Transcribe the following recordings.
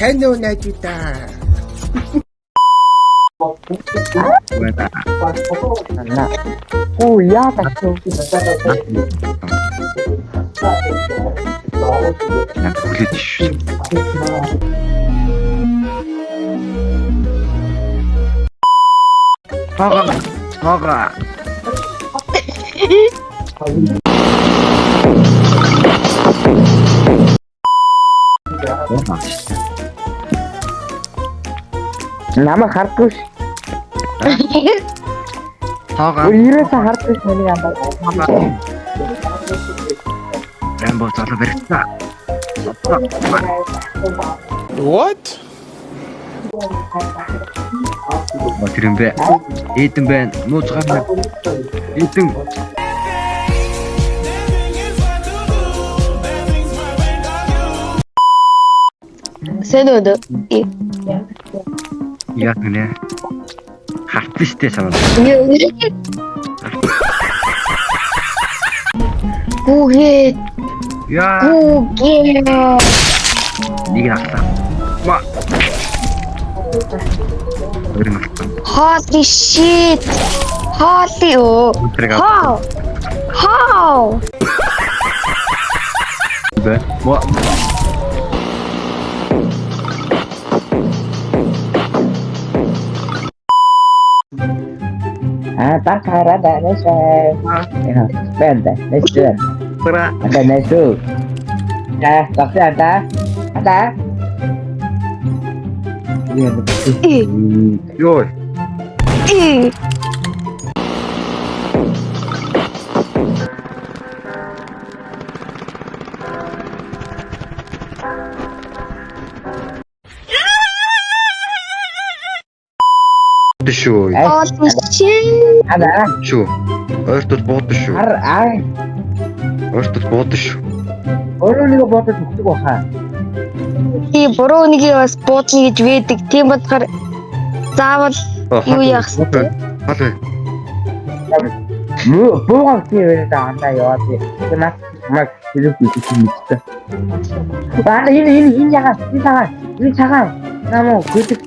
сайн уу найзуудаа. Анна. Оо яа тачуу. Яг хүлээж шүү. Хага. Намайг хардгүй ш. Хага. Ерөөсө хардгүй ш миний андаа. Рамбо залуу барьцаа. What? Тэр юм бэ. Эдэн байна. Нууцгаар эдэн. Сэдод. Яг нэ. Хартсан штэ санаа. Гүгээд. Яа. Гүгээд. Нэг авлаа. Ма. Өрн авлаа. Holy shit. Holy oh. How? Бэ. Ма. Так хараа нэшээ. Бэнда. Нэшээ. Пара. Анда нэшээ. Такси анда. Анда. Ёо. Шүү. Holy shit. Анда. Шүү. Ойртол буудаг шүү. Ойртол буудаг шүү. Өөрөө нэг бодож өгдөг баха. И буруу нэг бас буудна гэж вэдэг. Тийм болохоор заавал юу яах вэ? Халаа. Буугав тийм андаа яваад. Тэгмээ маг хэлэх үгүй мэдээ. Баана энэ ягаа. Энэ цагаан. Намаа гэдэг.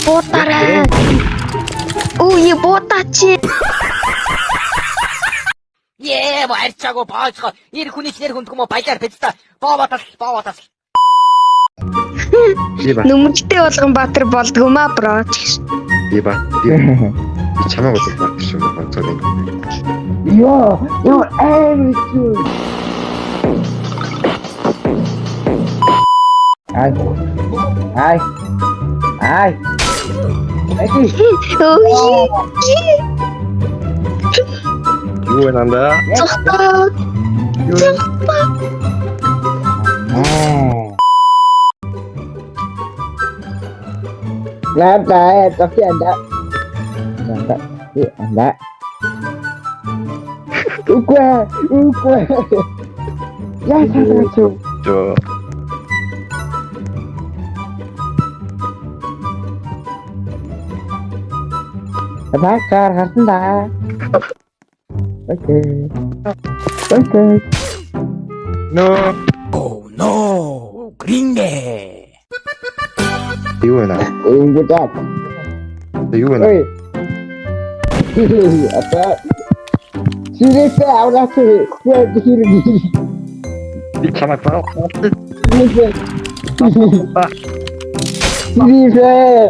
Буудаарай. Үй буудаач. Баярчаагүй боочгоо. Нэр хүний нэр хүндгүм баялаар бэдтэй. Бооватас. Нүмертэй болгон Баатар болдгоо ма бро. Би чамаа бодож байна шүү. Ганцаар юм. Yo, everything. Ai. Юу вэ нанда? Nada, tapi anda. Anda. Ukwe. Ya, satu. 저 Bakar, harusnya. Oke. No. Oh no. 그린데. Юу вэ наа? Ini cat. Юу вэ? Oi. Apa? Sudah saya udah saya dihirgi. Би чамайг баа. Ini saya.